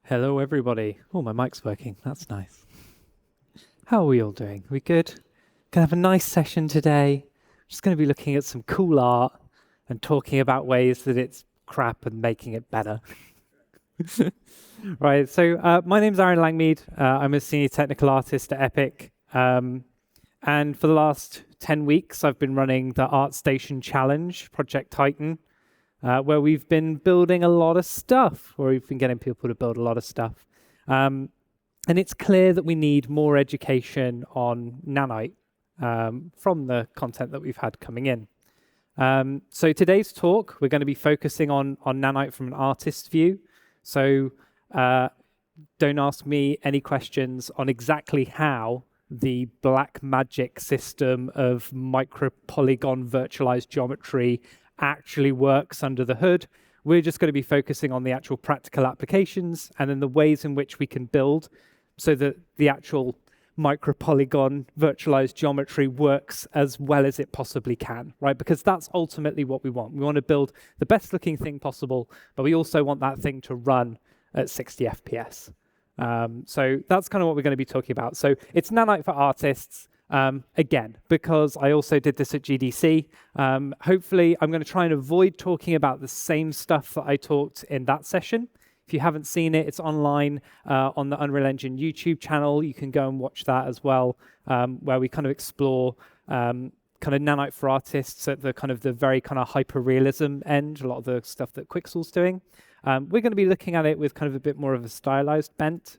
Hello, everybody. Oh, my mic's working. That's nice. How are we all doing? We good? Gonna have a nice session today. Just going to be looking at some cool art and talking about ways that it's crap and making it better. Right. So my name's Aaron Langmead. I'm a senior technical artist at Epic. And for the last 10 weeks, I've been running the ArtStation Challenge, Project Titan, where we've been building a lot of stuff, where we've been getting people to build a lot of stuff. And it's clear that we need more education on Nanite from the content that we've had coming in. So today's talk, we're going to be focusing on Nanite from an artist's view. So don't ask me any questions on exactly how the black magic system of micropolygon virtualized geometry actually works under the hood. We're just going to be focusing on the actual practical applications and then the ways in which we can build so that the actual micropolygon virtualized geometry works as well as it possibly can, right? Because that's ultimately what we want. We want to build the best looking thing possible, but we also want that thing to run at 60 FPS. So that's kind of what we're going to be talking about. So it's Nanite for artists. Again, because I also did this at GDC, hopefully I'm going to try and avoid talking about the same stuff that I talked in that session. If you haven't seen it, it's online on the Unreal Engine YouTube channel. You can go and watch that as well, where we kind of explore kind of Nanite for artists at the kind of the very kind of hyper-realism end, a lot of the stuff that Quixel's doing. We're going to be looking at it with kind of a bit more of a stylized bent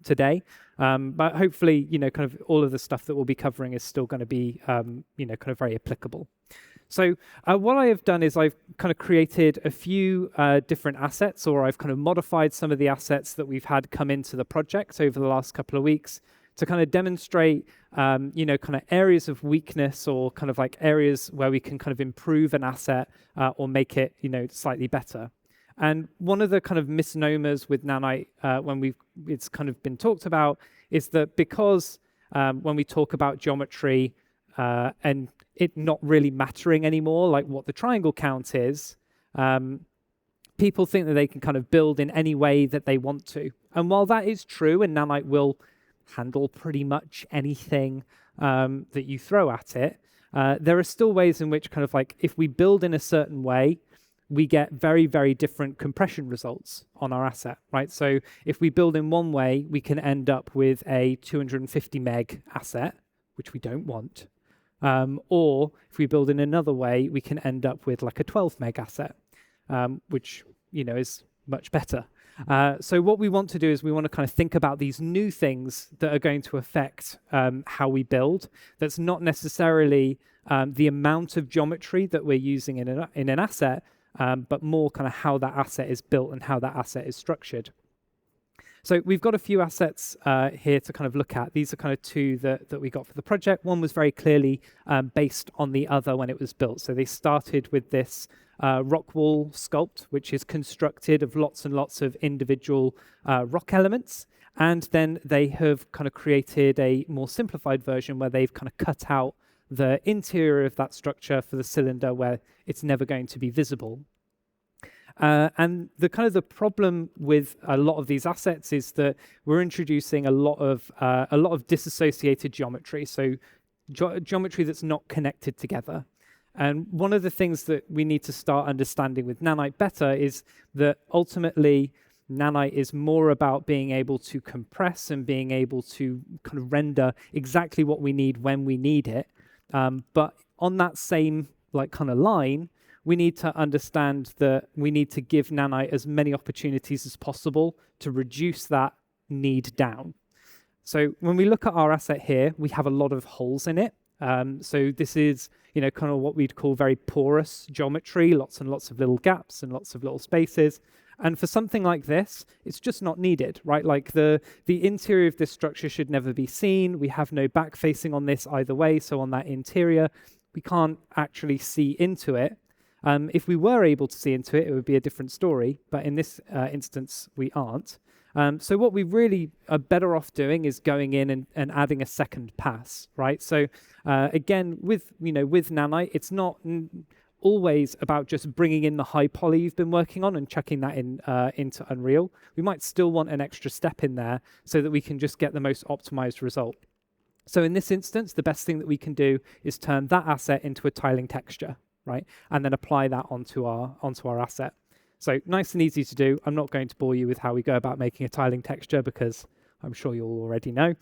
today, but hopefully, kind of all of the stuff that we'll be covering is still going to be, kind of very applicable. So what I have done is I've kind of created a few different assets, or I've kind of modified some of the assets that we've had come into the project over the last couple of weeks to kind of demonstrate, kind of areas of weakness or kind of like areas where we can kind of improve an asset or make it, slightly better. And one of the kind of misnomers with Nanite when it's kind of been talked about is that because when we talk about geometry and it not really mattering anymore, like what the triangle count is, people think that they can kind of build in any way that they want to. And while that is true, and Nanite will handle pretty much anything that you throw at it, there are still ways in which kind of like if we build in a certain way, we get very, very different compression results on our asset, right? So if we build in one way, we can end up with a 250 meg asset, which we don't want. Or if we build in another way, we can end up with like a 12 meg asset, which, is much better. So what we want to do is we want to kind of think about these new things that are going to affect how we build. That's not necessarily the amount of geometry that we're using in an asset, but more kind of how that asset is built and how that asset is structured. So we've got a few assets here to kind of look at. These are kind of two that we got for the project. One was very clearly based on the other when it was built. So they started with this rock wall sculpt, which is constructed of lots and lots of individual rock elements. And then they have kind of created a more simplified version where they've kind of cut out the interior of that structure for the cylinder where it's never going to be visible. And the kind of the problem with a lot of these assets is that we're introducing a lot of disassociated geometry, so geometry that's not connected together. And one of the things that we need to start understanding with Nanite better is that ultimately Nanite is more about being able to compress and being able to kind of render exactly what we need when we need it. But on that same kind of line, we need to understand that we need to give Nanite as many opportunities as possible to reduce that need down. So when we look at our asset here, we have a lot of holes in it. So this is, kind of what we'd call very porous geometry, lots and lots of little gaps and lots of little spaces. And for something like this, it's just not needed, right? Like the interior of this structure should never be seen. We have no back facing on this either way. So on that interior, we can't actually see into it. If we were able to see into it, it would be a different story. But in this instance, we aren't. So what we really are better off doing is going in and adding a second pass, right? So again, with Nanite, it's not always about just bringing in the high poly you've been working on and chucking that in into Unreal. We might still want an extra step in there so that we can just get the most optimized result. So in this instance, the best thing that we can do is turn that asset into a tiling texture, right? And then apply that onto our asset. So nice and easy to do. I'm not going to bore you with how we go about making a tiling texture because I'm sure you'll already know.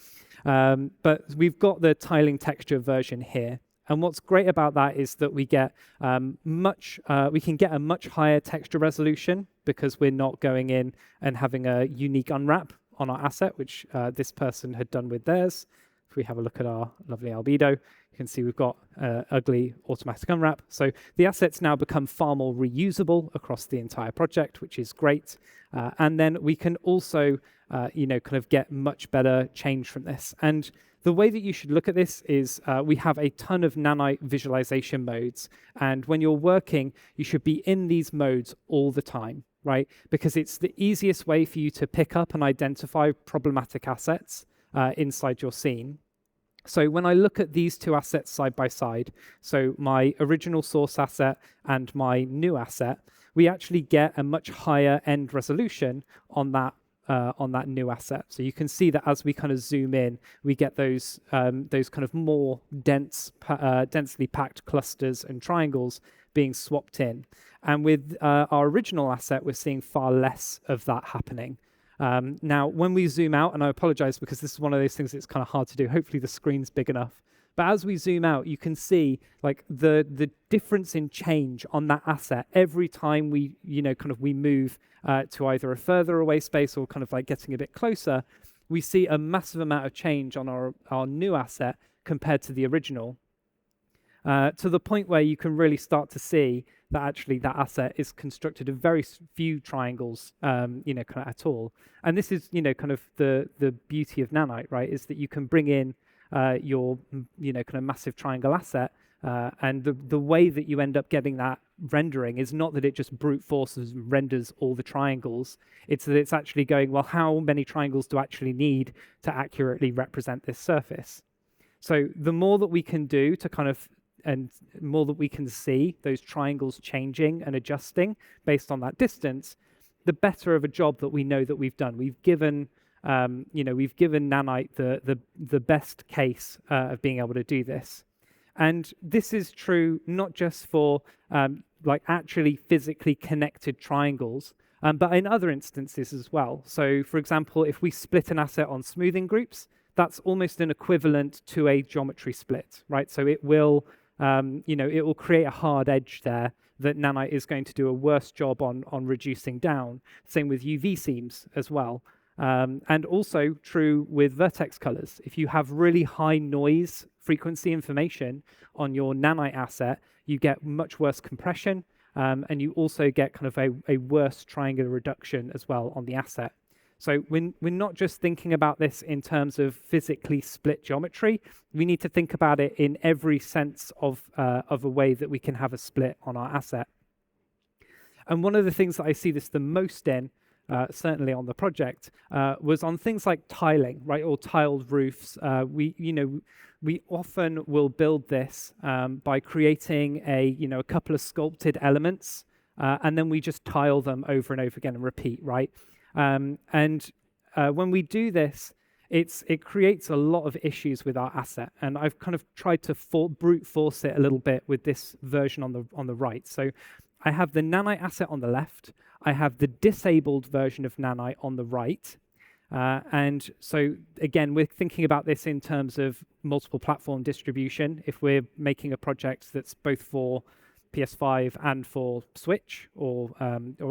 But we've got the tiling texture version here. And what's great about that is that we get we can get a much higher texture resolution because we're not going in and having a unique unwrap on our asset, which this person had done with theirs. If we have a look at our lovely albedo, you can see we've got ugly automatic unwrap. So the assets now become far more reusable across the entire project, which is great. And then we can also, kind of get much better change from this. And the way that you should look at this is we have a ton of Nanite visualization modes. And when you're working, you should be in these modes all the time, right? Because it's the easiest way for you to pick up and identify problematic assets inside your scene. So when I look at these two assets side by side, so my original source asset and my new asset, we actually get a much higher end resolution on that new asset. So you can see that as we kind of zoom in, we get those kind of more densely packed clusters and triangles being swapped in. And with our original asset, we're seeing far less of that happening. Now, when we zoom out, and I apologize because this is one of those things that's kind of hard to do. Hopefully the screen's big enough. But as we zoom out, you can see like the difference in change on that asset every time we, we move to either a further away space or kind of like getting a bit closer. We see a massive amount of change on our new asset compared to the original. To the point where you can really start to see that actually that asset is constructed of very few triangles, kind of at all. And this is, kind of the beauty of Nanite, right? Is that you can bring in your, kind of massive triangle asset, and the way that you end up getting that rendering is not that it just brute forces and renders all the triangles. It's that it's actually going, well, how many triangles do I actually need to accurately represent this surface? So the more that we can do to kind of and more that we can see those triangles changing and adjusting based on that distance, the better of a job that we know that we've done. We've given, we've given Nanite the best case of being able to do this. And this is true not just for like actually physically connected triangles, but in other instances as well. So for example, if we split an asset on smoothing groups, that's almost an equivalent to a geometry split, right? So it will it will create a hard edge there that Nanite is going to do a worse job on reducing down. Same with UV seams as well. And also true with vertex colors. If you have really high noise frequency information on your Nanite asset, you get much worse compression, and you also get kind of a worse triangular reduction as well on the asset. So we're not just thinking about this in terms of physically split geometry. We need to think about it in every sense of a way that we can have a split on our asset. And one of the things that I see this the most in, certainly on the project, was on things like tiling, right, or tiled roofs. We often will build this by creating a couple of sculpted elements, and then we just tile them over and over again and repeat, right? When we do this, it creates a lot of issues with our asset, and I've kind of tried to brute force it a little bit with this version on the right. So I have the Nanite asset on the left, I have the disabled version of Nanite on the right, and so again, we're thinking about this in terms of multiple platform distribution. If we're making a project that's both for PS5 and for Switch, or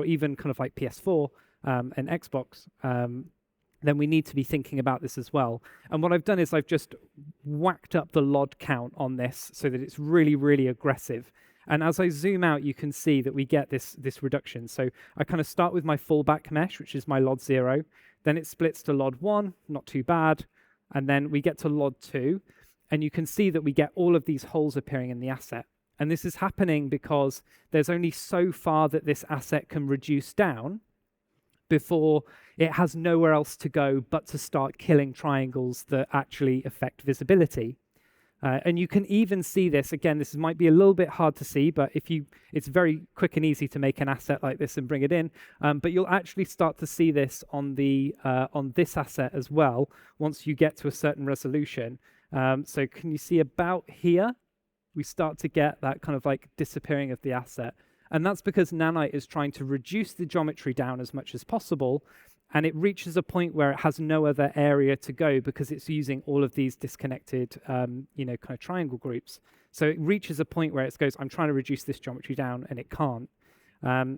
even kind of like PS4. And Xbox, then we need to be thinking about this as well. And what I've done is I've just whacked up the LOD count on this so that it's really, really aggressive. And as I zoom out, you can see that we get this reduction. So I kind of start with my fallback mesh, which is my LOD 0. Then it splits to LOD 1, not too bad. And then we get to LOD 2. And you can see that we get all of these holes appearing in the asset. And this is happening because there's only so far that this asset can reduce down before it has nowhere else to go but to start killing triangles that actually affect visibility. And you can even see this, again, this might be a little bit hard to see, but it's very quick and easy to make an asset like this and bring it in. But you'll actually start to see this on this asset as well, once you get to a certain resolution. So can you see about here, we start to get that kind of like disappearing of the asset. And that's because Nanite is trying to reduce the geometry down as much as possible. And it reaches a point where it has no other area to go because it's using all of these disconnected, kind of triangle groups. So it reaches a point where it goes, I'm trying to reduce this geometry down, and it can't.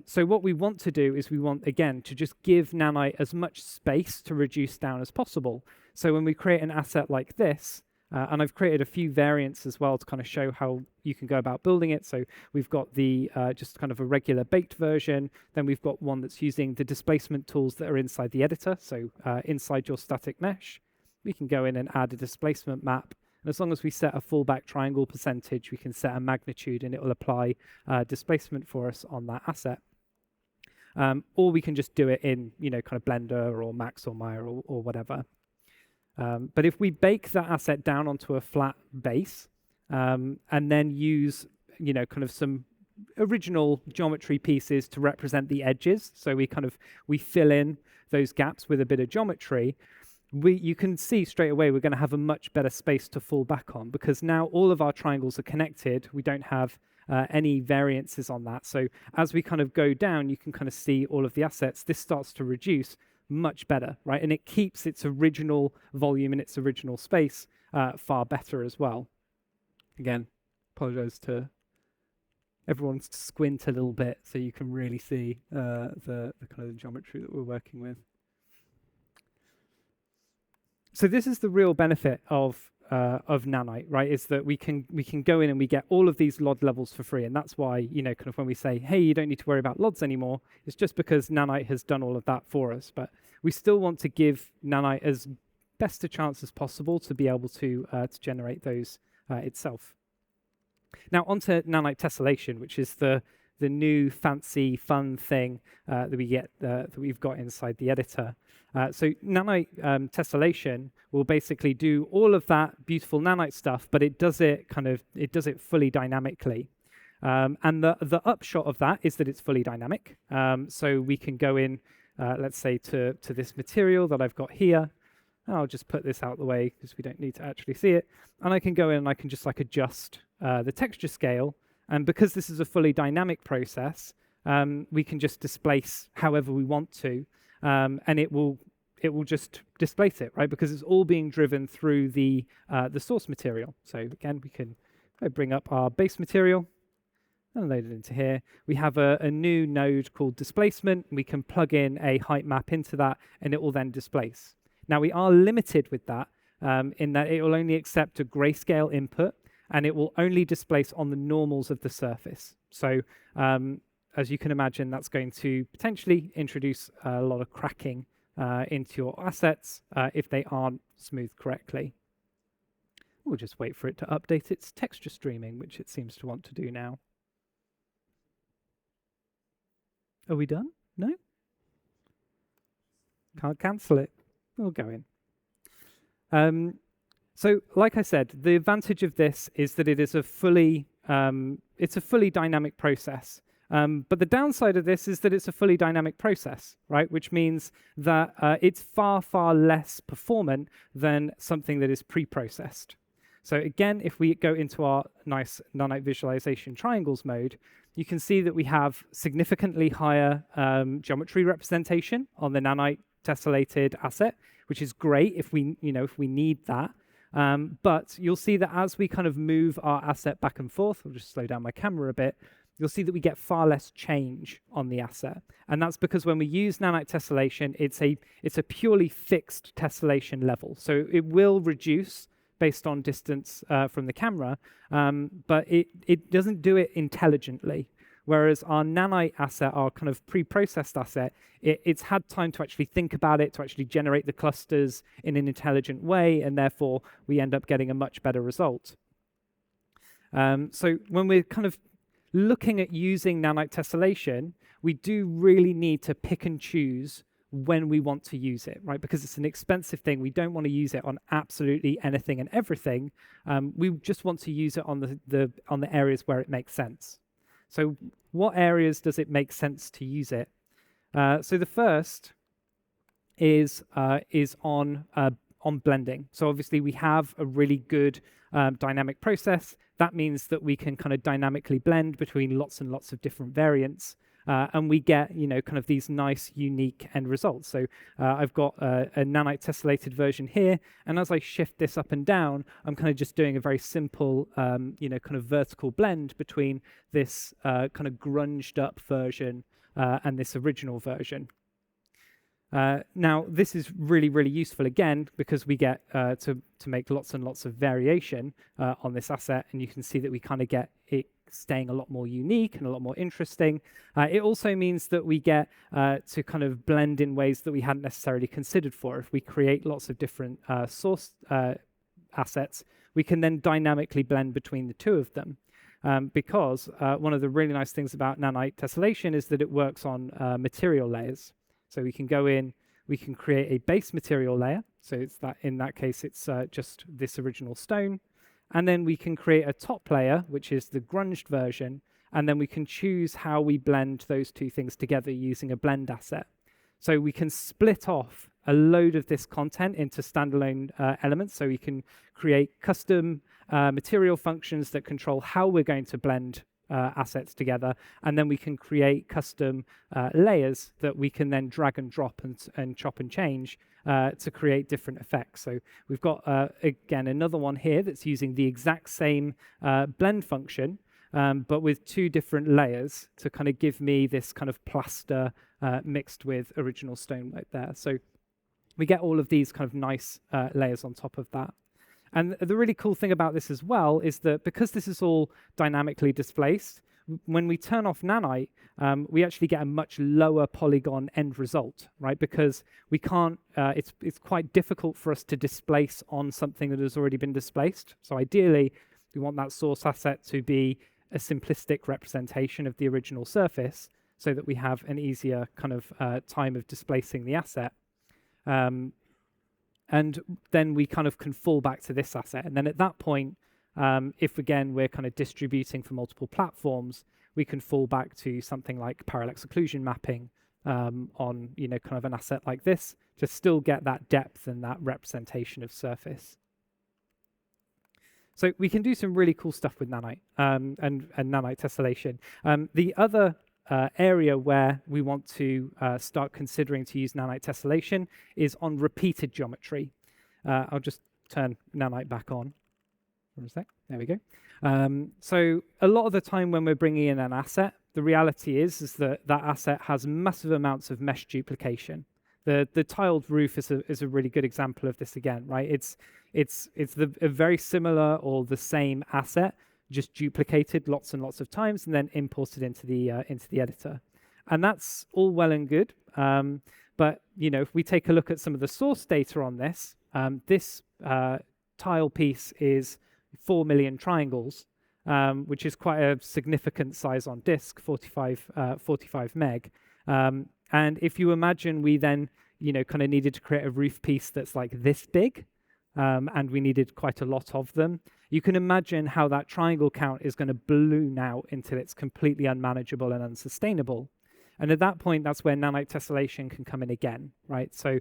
So what we want to do is we want, again, to just give Nanite as much space to reduce down as possible. So when we create an asset like this, and I've created a few variants as well to kind of show how you can go about building it. So we've got the just kind of a regular baked version. Then we've got one that's using the displacement tools that are inside the editor. So inside your static mesh, we can go in and add a displacement map. And as long as we set a fallback triangle percentage, we can set a magnitude and it will apply displacement for us on that asset. Or we can just do it in, kind of Blender or Max or Maya or whatever. But if we bake that asset down onto a flat base and then use, kind of some original geometry pieces to represent the edges, so we fill in those gaps with a bit of geometry, you can see straight away we're going to have a much better space to fall back on because now all of our triangles are connected. We don't have any variances on that. So as we kind of go down, you can kind of see all of the assets. This starts to reduce much better, right? And it keeps its original volume and its original space far better as well. Again, apologize to everyone, squint a little bit so you can really see the kind of geometry that we're working with. So this is the real benefit of Nanite, right? Is that we can go in and we get all of these LOD levels for free, and that's why kind of when we say, hey, you don't need to worry about LODs anymore, it's just because Nanite has done all of that for us. But we still want to give Nanite as best a chance as possible to be able to generate those itself. Now onto Nanite Tessellation, which is the new fancy fun thing that we've got inside the editor. So Nanite Tessellation will basically do all of that beautiful Nanite stuff, but it does it fully dynamically. And the upshot of that is that it's fully dynamic. So we can go in, let's say to this material that I've got here. I'll just put this out the way because we don't need to actually see it. And I can go in and I can just adjust the texture scale. And because this is a fully dynamic process, we can just displace however we want to, and it will just displace it, right? Because it's all being driven through the source material. So again, we can bring up our base material and load it into here. We have a new node called displacement. We can plug in a height map into that, and it will then displace. Now we are limited with that in that it will only accept a grayscale input, and it will only displace on the normals of the surface. So as you can imagine, that's going to potentially introduce a lot of cracking into your assets if they aren't smoothed correctly. We'll just wait for it to update its texture streaming, which it seems to want to do now. Are we done? No? Can't cancel it. We'll go in. So, like I said, the advantage of this is that it is a fully dynamic process. But the downside of this is that it's a fully dynamic process, right? Which means that it's far, far less performant than something that is pre-processed. So again, if we go into our nice Nanite visualization triangles mode, you can see that we have significantly higher geometry representation on the Nanite tessellated asset, which is great if we need that. But you'll see that as we kind of move our asset back and forth, I'll just slow down my camera a bit, you'll see that we get far less change on the asset. And that's because when we use Nanite tessellation, it's a purely fixed tessellation level. So it will reduce based on distance from the camera, but it doesn't do it intelligently. Whereas our Nanite asset, our kind of pre-processed asset, it's had time to actually think about it, to actually generate the clusters in an intelligent way, and therefore we end up getting a much better result. So when we're kind of looking at using Nanite tessellation, we do really need to pick and choose when we want to use it, right? Because it's an expensive thing. We don't want to use it on absolutely anything and everything. We just want to use it on the areas where it makes sense. So what areas does it make sense to use it? So the first is on blending. So obviously we have a really good dynamic process. That means that we can kind of dynamically blend between lots and lots of different variants. And we get, kind of these nice, unique end results. So I've got a Nanite tessellated version here, and as I shift this up and down, I'm kind of just doing a very simple, kind of vertical blend between this kind of grunged up version and this original version. Now, this is really, really useful, again, because we get to make lots and lots of variation on this asset, and you can see that we kind of get it staying a lot more unique and a lot more interesting. It also means that we get to kind of blend in ways that we hadn't necessarily considered for. If we create lots of different source assets, we can then dynamically blend between the two of them. Because one of the really nice things about Nanite tessellation is that it works on material layers. So we can go in, we can create a base material layer. So it's that, in that case, it's just this original stone. And then we can create a top layer, which is the grunged version. And then we can choose how we blend those two things together using a blend asset. So we can split off a load of this content into standalone elements. So we can create custom material functions that control how we're going to blend assets together, and then we can create custom layers that we can then drag and drop and chop and change to create different effects. So we've got, again, another one here that's using the exact same blend function, but with two different layers to kind of give me this kind of plaster mixed with original stone right there. So we get all of these kind of nice layers on top of that. And the really cool thing about this as well is that because this is all dynamically displaced, when we turn off Nanite, we actually get a much lower polygon end result, right? Because we can't, it's quite difficult for us to displace on something that has already been displaced. So ideally, we want that source asset to be a simplistic representation of the original surface so that we have an easier kind of time of displacing the asset. And then we kind of can fall back to this asset. And then at that point, if again, we're kind of distributing for multiple platforms, we can fall back to something like parallax occlusion mapping on, kind of an asset like this to still get that depth and that representation of surface. So we can do some really cool stuff with Nanite and Nanite tessellation. The other area where we want to start considering to use Nanite tessellation is on repeated geometry. I'll just turn Nanite back on for a sec. There we go. So a lot of the time when we're bringing in an asset, the reality is that that asset has massive amounts of mesh duplication. The tiled roof is a really good example of this again, right? It's a very similar or the same asset, just duplicated lots and lots of times and then imported into the editor. And that's all well and good. But if we take a look at some of the source data on this, this tile piece is 4 million triangles, which is quite a significant size on disk, 45 meg. And if you imagine we then, kind of needed to create a roof piece that's like this big, and we needed quite a lot of them, you can imagine how that triangle count is going to balloon out until it's completely unmanageable and unsustainable. And at that point, that's where Nanite tessellation can come in again, right? So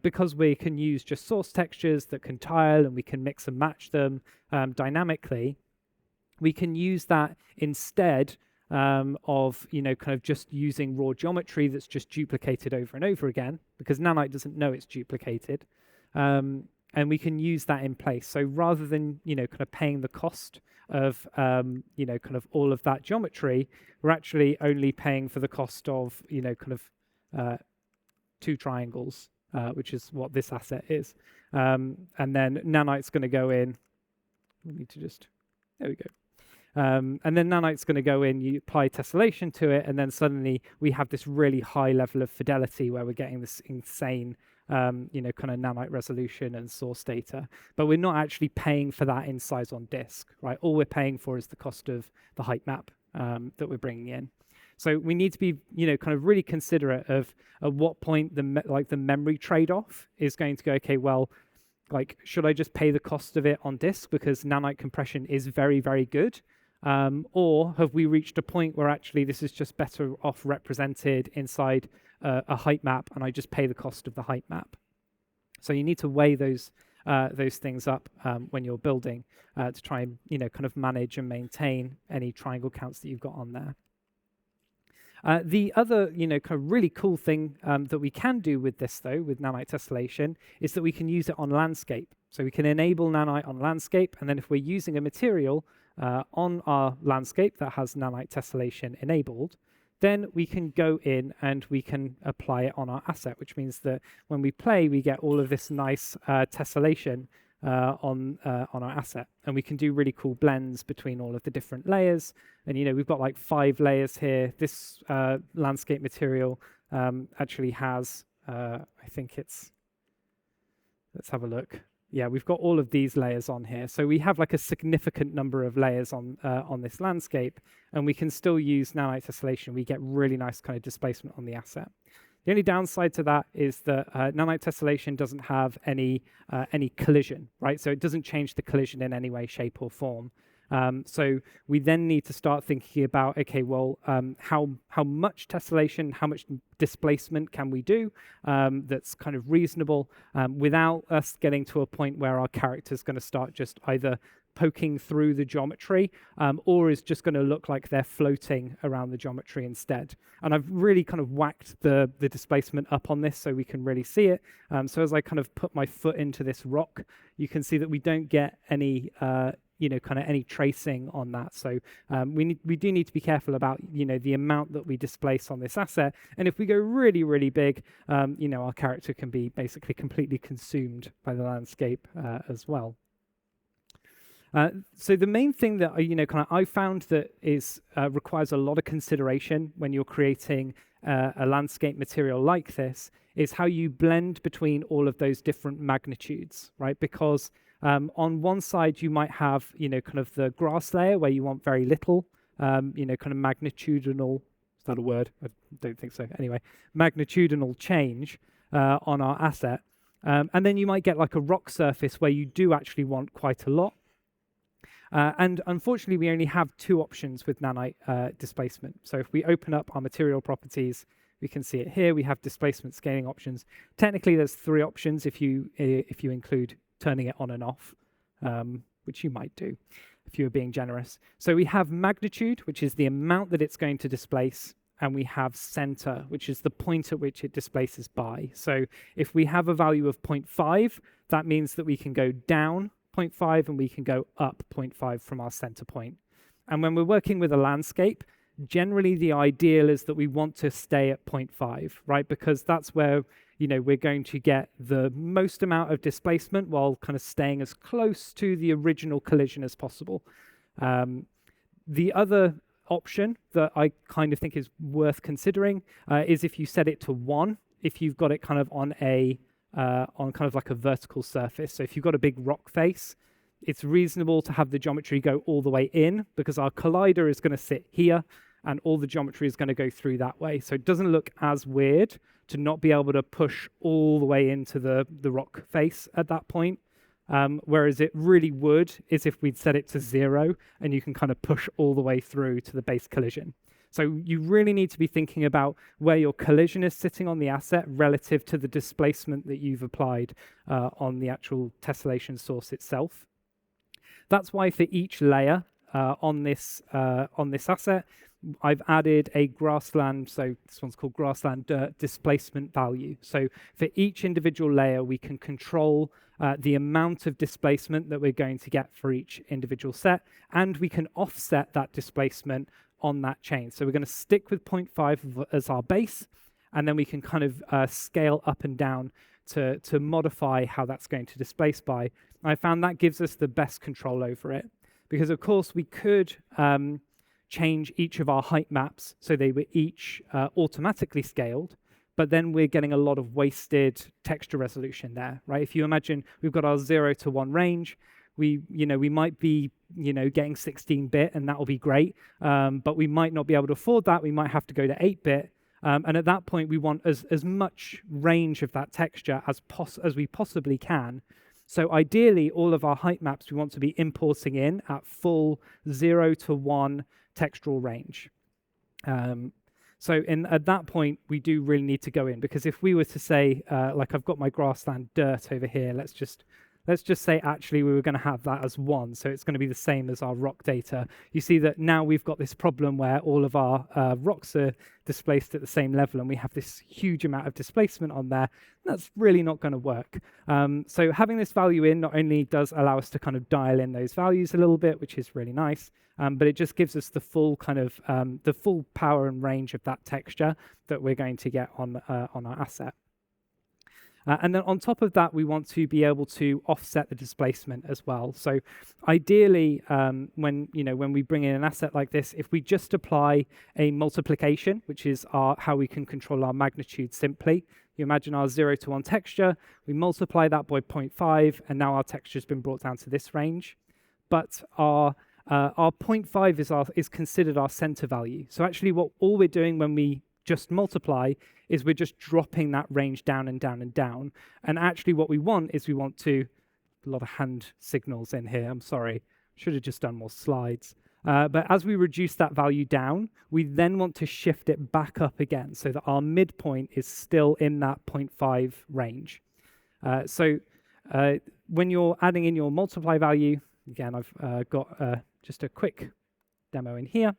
because we can use just source textures that can tile and we can mix and match them dynamically, we can use that instead of, kind of just using raw geometry that's just duplicated over and over again, because Nanite doesn't know it's duplicated. And we can use that in place. So rather than, kind of paying the cost of, kind of all of that geometry, we're actually only paying for the cost of, kind of 2 triangles, which is what this asset is. And then Nanite's going to go in. We need to just, there we go. And then Nanite's going to go in, you apply tessellation to it, and then suddenly we have this really high level of fidelity where we're getting this insane kind of Nanite resolution and source data, but we're not actually paying for that in size on disk, right? All we're paying for is the cost of the height map that we're bringing in. So we need to be, kind of really considerate of at what point the memory trade-off is going to go, okay, well, like, should I just pay the cost of it on disk because Nanite compression is very, very good? Or have we reached a point where actually this is just better off represented inside a height map, and I just pay the cost of the height map? So you need to weigh those things up when you're building to try and kind of manage and maintain any triangle counts that you've got on there. The other kind of really cool thing that we can do with this, though, with Nanite tessellation, is that we can use it on landscape. So we can enable Nanite on landscape, and then if we're using a material on our landscape that has Nanite tessellation enabled, then we can go in and we can apply it on our asset, which means that when we play, we get all of this nice tessellation on our asset, and we can do really cool blends between all of the different layers. And we've got like 5 layers here. This landscape material actually has, I think it's, let's have a look. Yeah, we've got all of these layers on here. So we have like a significant number of layers on this landscape, and we can still use Nanite tessellation. We get really nice kind of displacement on the asset. The only downside to that is that Nanite tessellation doesn't have any collision, right? So it doesn't change the collision in any way, shape, or form. So we then need to start thinking about, okay, well, how much tessellation, how much displacement can we do that's kind of reasonable without us getting to a point where our character's going to start just either poking through the geometry or is just going to look like they're floating around the geometry instead. And I've really kind of whacked the displacement up on this so we can really see it. So as I kind of put my foot into this rock, you can see that we don't get any kind of any tracing on that. So we do need to be careful about the amount that we displace on this asset. And if we go really, really big, our character can be basically completely consumed by the landscape as well. So the main thing that I found that is requires a lot of consideration when you're creating a landscape material like this is how you blend between all of those different magnitudes, right? Because on one side you might have kind of the grass layer where you want very little kind of magnitudinal, is that a word? I don't think so. Anyway, magnitudinal change on our asset, and then you might get like a rock surface where you do actually want quite a lot. And unfortunately, we only have 2 options with Nanite displacement. So if we open up our material properties, we can see it here. We have displacement scaling options. Technically, there's 3 options if you include turning it on and off, which you might do if you were being generous. So we have magnitude, which is the amount that it's going to displace, and we have center, which is the point at which it displaces by. So if we have a value of 0.5, that means that we can go down 0.5 and we can go up 0.5 from our center point. And when we're working with a landscape, generally the ideal is that we want to stay at 0.5, right? Because that's where we're going to get the most amount of displacement while kind of staying as close to the original collision as possible. The other option that I kind of think is worth considering is if you set it to 1, if you've got it kind of on kind of like a vertical surface. So if you've got a big rock face, it's reasonable to have the geometry go all the way in because our collider is going to sit here and all the geometry is going to go through that way. So it doesn't look as weird to not be able to push all the way into the rock face at that point. Whereas it really would is if we'd set it to 0 and you can kind of push all the way through to the base collision. So you really need to be thinking about where your collision is sitting on the asset relative to the displacement that you've applied on the actual tessellation source itself. That's why for each layer on this asset, I've added a grassland, so this one's called grassland dirt displacement value. So for each individual layer, we can control the amount of displacement that we're going to get for each individual set, and we can offset that displacement on that chain. So we're going to stick with 0.5 as our base, and then we can kind of scale up and down to modify how that's going to displace by. I found that gives us the best control over it, because of course we could change each of our height maps so they were each automatically scaled, but then we're getting a lot of wasted texture resolution there, right? If you imagine we've got our 0 to 1 range, we might be, getting 16-bit, and that will be great, but we might not be able to afford that. We might have to go to 8-bit. And at that point, we want as much range of that texture as we possibly can. So ideally, all of our height maps we want to be importing in at full 0 to 1 textural range. So at that point, we do really need to go in, because if we were to say, like I've got my grassland dirt over here, let's just say actually we were going to have that as 1, so it's going to be the same as our rock data. You see that now we've got this problem where all of our rocks are displaced at the same level, and we have this huge amount of displacement on there. That's really not going to work. So having this value in not only does allow us to kind of dial in those values a little bit, which is really nice, but it just gives us the full kind of the full power and range of that texture that we're going to get on our asset. And then on top of that, we want to be able to offset the displacement as well. So ideally, when we bring in an asset like this, if we just apply a multiplication, which is how we can control our magnitude simply, you imagine our 0 to 1 texture, we multiply that by 0.5, and now our texture's been brought down to this range. But our 0.5 is considered our center value. So actually, all we're doing when we just multiply is we're just dropping that range down and down and down. And actually what we want is a lot of hand signals in here, I'm sorry, should have just done more slides. But as we reduce that value down, we then want to shift it back up again so that our midpoint is still in that 0.5 range. So when you're adding in your multiply value, again, I've got just a quick demo in here.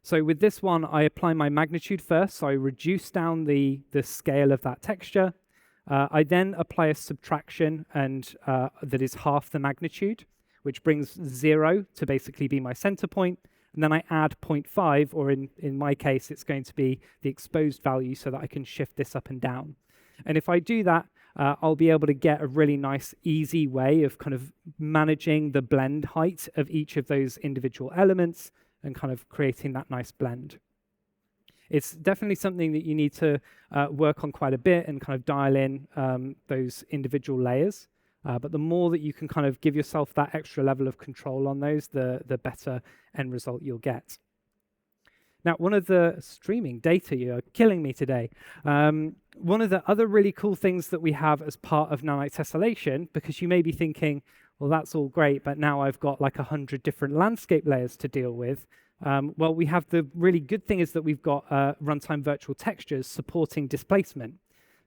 So with this one, I apply my magnitude first, so I reduce down the scale of that texture. I then apply a subtraction and that is half the magnitude, which brings 0 to basically be my center point. And then I add 0.5, or in my case, it's going to be the exposed value so that I can shift this up and down. And if I do that, I'll be able to get a really nice, easy way of kind of managing the blend height of each of those individual elements and kind of creating that nice blend. It's definitely something that you need to work on quite a bit and kind of dial in those individual layers. But the more that you can kind of give yourself that extra level of control on those, the better end result you'll get. Now, one of the streaming data, you're killing me today. One of the other really cool things that we have as part of Nanite Tessellation, because you may be thinking, well, that's all great, but now I've got like 100 different landscape layers to deal with. Well, we have the really good thing is that we've got runtime virtual textures supporting displacement.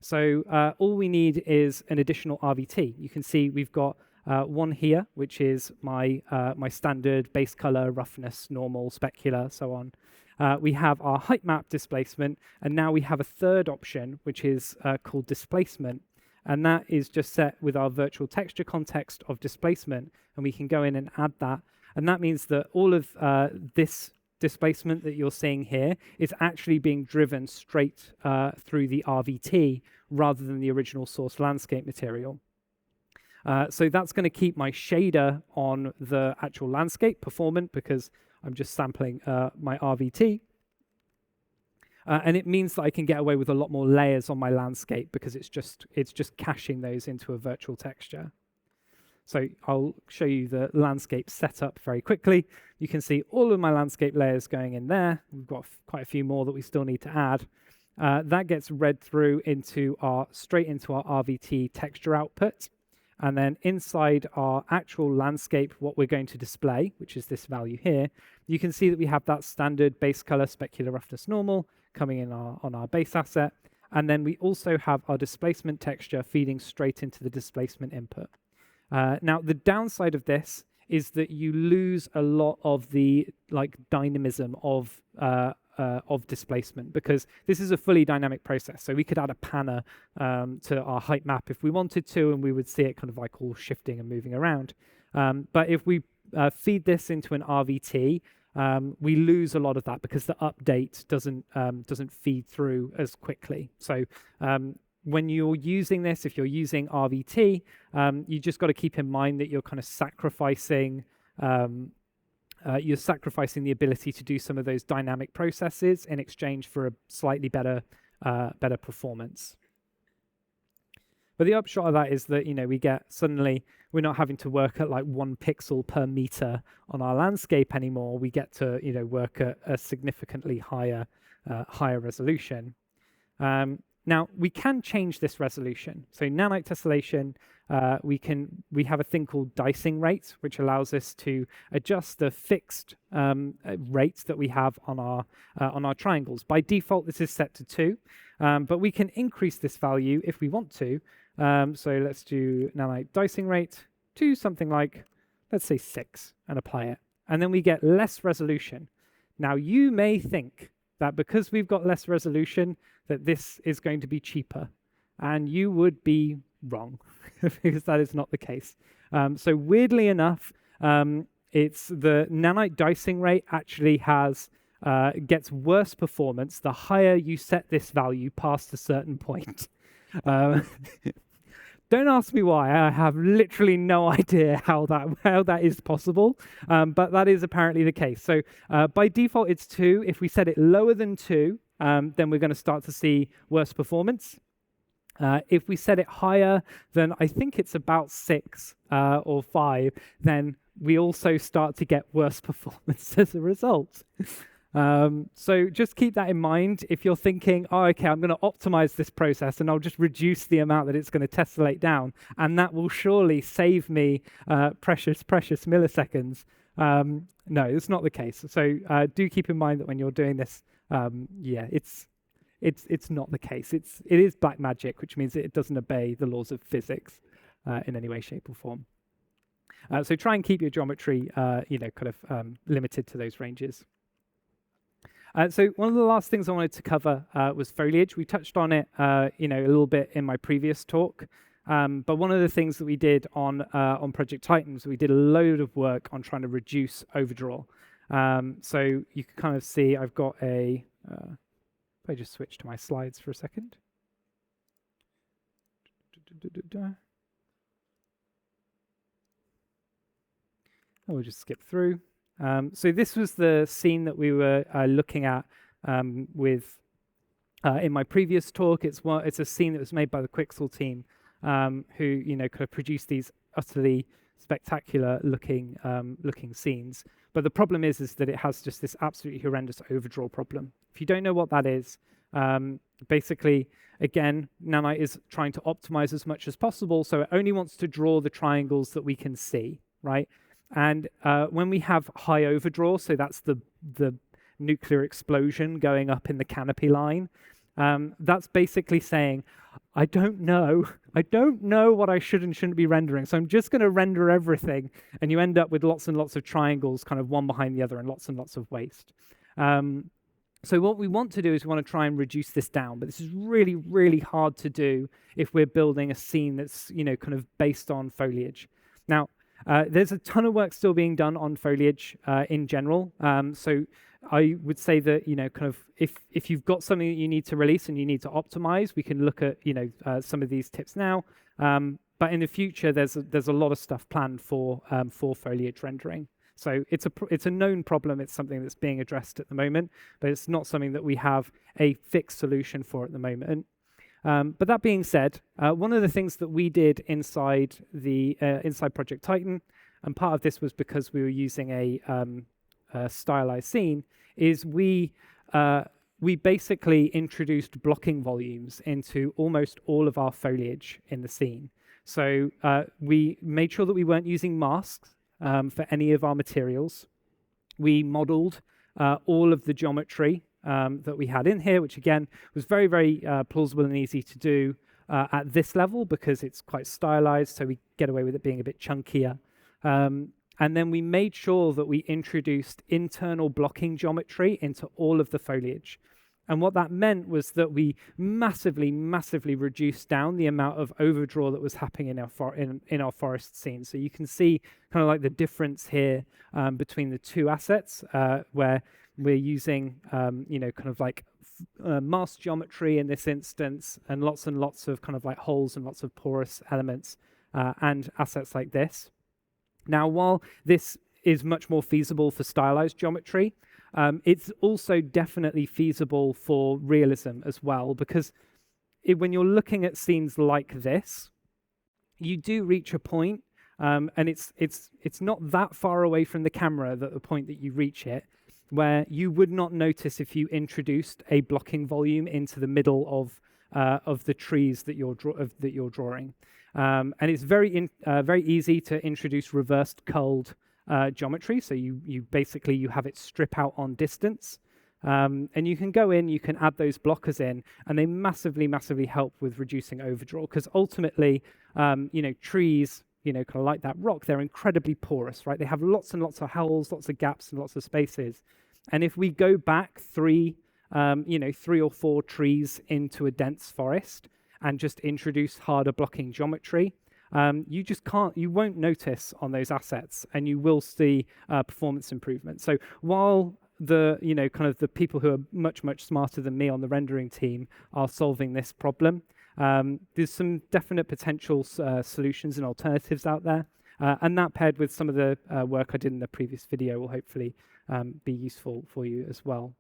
So all we need is an additional RVT. You can see we've got one here, which is my standard base color, roughness, normal, specular, so on. We have our height map displacement, and now we have a third option, which is called displacement. And that is just set with our virtual texture context of displacement, and we can go in and add that. And that means that all of this displacement that you're seeing here is actually being driven straight through the RVT rather than the original source landscape material. So that's going to keep my shader on the actual landscape performant because I'm just sampling my RVT. And it means that I can get away with a lot more layers on my landscape because it's just caching those into a virtual texture. So I'll show you the landscape setup very quickly. You can see all of my landscape layers going in there. We've got quite a few more that we still need to add. That gets read through straight into our RVT texture output. And then inside our actual landscape, what we're going to display, which is this value here, you can see that we have that standard base color, specular, roughness, normal coming in on our base asset. And then we also have our displacement texture feeding straight into the displacement input. Now, the downside of this is that you lose a lot of the dynamism of displacement because this is a fully dynamic process. So we could add a panner to our height map if we wanted to, and we would see it kind of like all shifting and moving around. But if we feed this into an RVT, we lose a lot of that because the update doesn't feed through as quickly. So when you're using this, if you're using RVT, you just got to keep in mind that you're kind of sacrificing the ability to do some of those dynamic processes in exchange for a slightly better performance. But the upshot of that is that, we get suddenly, we're not having to work at like 1 pixel per meter on our landscape anymore. We get to, work at a significantly higher resolution. Now, we can change this resolution. So Nanite tessellation, we have a thing called dicing rate, which allows us to adjust the fixed rates that we have on our triangles. By default, this is set to 2, but we can increase this value if we want to. So let's do Nanite dicing rate to something like, let's say 6, and apply it. And then we get less resolution. Now, you may think that because we've got less resolution, that this is going to be cheaper. And you would be wrong, because that is not the case. So weirdly enough, it's the Nanite dicing rate actually gets worse performance the higher you set this value past a certain point. Don't ask me why. I have literally no idea how that is possible, but that is apparently the case. So by default, it's 2. If we set it lower than 2, then we're going to start to see worse performance. If we set it higher than, I think it's about 6 or 5, then we also start to get worse performance as a result. So just keep that in mind. If you're thinking, oh, okay, I'm going to optimize this process and I'll just reduce the amount that it's going to tessellate down, and that will surely save me precious milliseconds. No, it's not the case. So do keep in mind that when you're doing this, it's not the case. It is black magic, which means it doesn't obey the laws of physics in any way, shape, or form. So try and keep your geometry, limited to those ranges. So one of the last things I wanted to cover was foliage. We touched on it, a little bit in my previous talk. But one of the things that we did on Project Titan was we did a load of work on trying to reduce overdraw. So you can kind of see I've got a. If I just switch to my slides for a second. We'll just skip through. So this was the scene that we were looking at with in my previous talk. It's a scene that was made by the Quixel team, who kind of produced these utterly spectacular looking scenes. But the problem is that it has just this absolutely horrendous overdraw problem. If you don't know what that is, basically, again, Nanite is trying to optimize as much as possible, so it only wants to draw the triangles that we can see, right? And when we have high overdraw, so that's the nuclear explosion going up in the canopy line, that's basically saying, I don't know what I should and shouldn't be rendering, so I'm just going to render everything, and you end up with lots and lots of triangles kind of one behind the other and lots of waste. So what we want to do is we want to try and reduce this down, but this is really, really hard to do if we're building a scene that's kind of based on foliage. Now, there's a ton of work still being done on foliage in general. So I would say that, kind of if you've got something that you need to release and you need to optimize, we can look at, some of these tips now. But in the future, there's a lot of stuff planned for foliage rendering. So it's a known problem. It's something that's being addressed at the moment, but it's not something that we have a fixed solution for at the moment. But that being said, one of the things that we did inside Project Titan, and part of this was because we were using a stylized scene, is we basically introduced blocking volumes into almost all of our foliage in the scene. So we made sure that we weren't using masks for any of our materials. We modeled all of the geometry that we had in here, which again was very, very plausible and easy to do at this level because it's quite stylized, so we get away with it being a bit chunkier. And then we made sure that we introduced internal blocking geometry into all of the foliage. And what that meant was that we massively reduced down the amount of overdraw that was happening in our forest scene. So you can see kind of like the difference here between the two assets, where we're using, kind of like mask geometry in this instance, and lots of kind of like holes and lots of porous elements, and assets like this. Now, while this is much more feasible for stylized geometry, it's also definitely feasible for realism as well, because when you're looking at scenes like this, you do reach a point, and it's not that far away from the camera that the point that you reach it, where you would not notice if you introduced a blocking volume into the middle of the trees that you're drawing. And it's very easy to introduce reversed culled geometry. So you basically have it strip out on distance, and you can go in, you can add those blockers in, and they massively help with reducing overdraw. Because ultimately, trees, kind of like that rock, they're incredibly porous, right? They have lots and lots of holes, lots of gaps, and lots of spaces. And if we go back 3 or 4 trees into a dense forest and just introduce harder blocking geometry, you won't notice on those assets, and you will see performance improvement. So while the people who are much smarter than me on the rendering team are solving this problem, there's some definite potential solutions and alternatives out there, and that paired with some of the work I did in the previous video will hopefully be useful for you as well.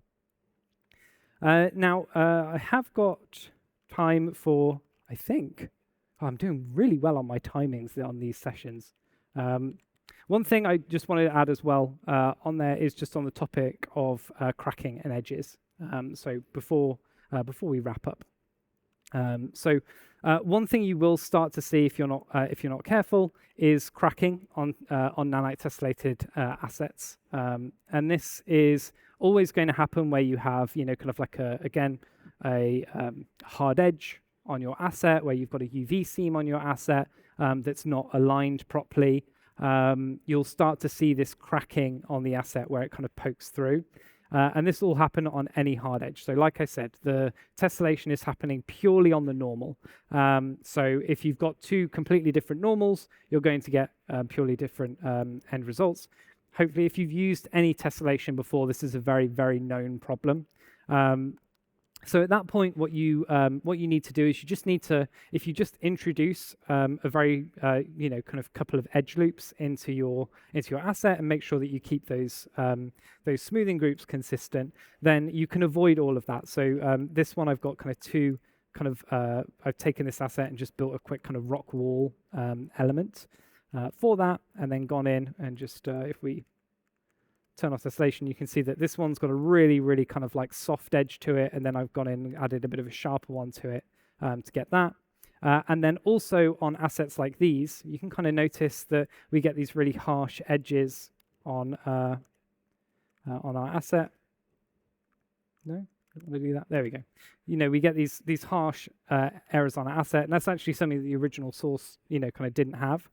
Now, I have got time for, I think, I'm doing really well on my timings on these sessions. One thing I just wanted to add as well on there is just on the topic of cracking and edges. So before we wrap up. One thing you will start to see if you're not careful is cracking on nanite tessellated assets, and this is always going to happen where you have kind of like a hard edge on your asset, where you've got a UV seam on your asset that's not aligned properly. You'll start to see this cracking on the asset where it kind of pokes through. And this will happen on any hard edge. So like I said, the tessellation is happening purely on the normal. So if you've got 2 completely different normals, you're going to get purely different end results. Hopefully, if you've used any tessellation before, this is a very known problem. So at that point, what you need to do is you just need to, if you just introduce a very kind of couple of edge loops into your asset and make sure that you keep those smoothing groups consistent, then you can avoid all of that. So this one I've got kind of 2 kind of I've taken this asset and just built a quick kind of rock wall element for that, and then gone in and just if we turn off tessellation, you can see that this one's got a really kind of like soft edge to it, and then I've gone in and added a bit of a sharper one to it to get that. And then also on assets like these, you can kind of notice that we get these really harsh edges on our asset. No, I don't want to do that. There we go. We get these harsh errors on our asset, and that's actually something that the original source kind of didn't have.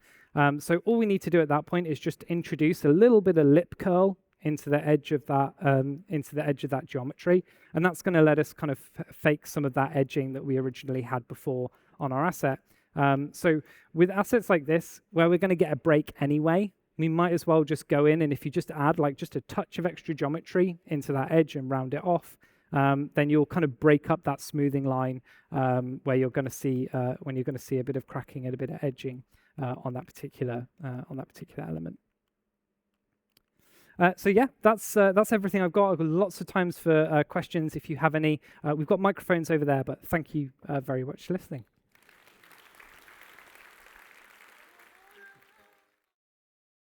So all we need to do at that point is just introduce a little bit of lip curl into the edge of that geometry, and that's going to let us kind of fake some of that edging that we originally had before on our asset. So with assets like this, where we're going to get a break anyway, we might as well just go in, and if you just add like just a touch of extra geometry into that edge and round it off, then you'll kind of break up that smoothing line where you're going to see when you're going to see a bit of cracking and a bit of edging on that particular element. So yeah, that's everything I've got. I've got lots of times for questions if you have any. We've got microphones over there, but thank you very much for listening.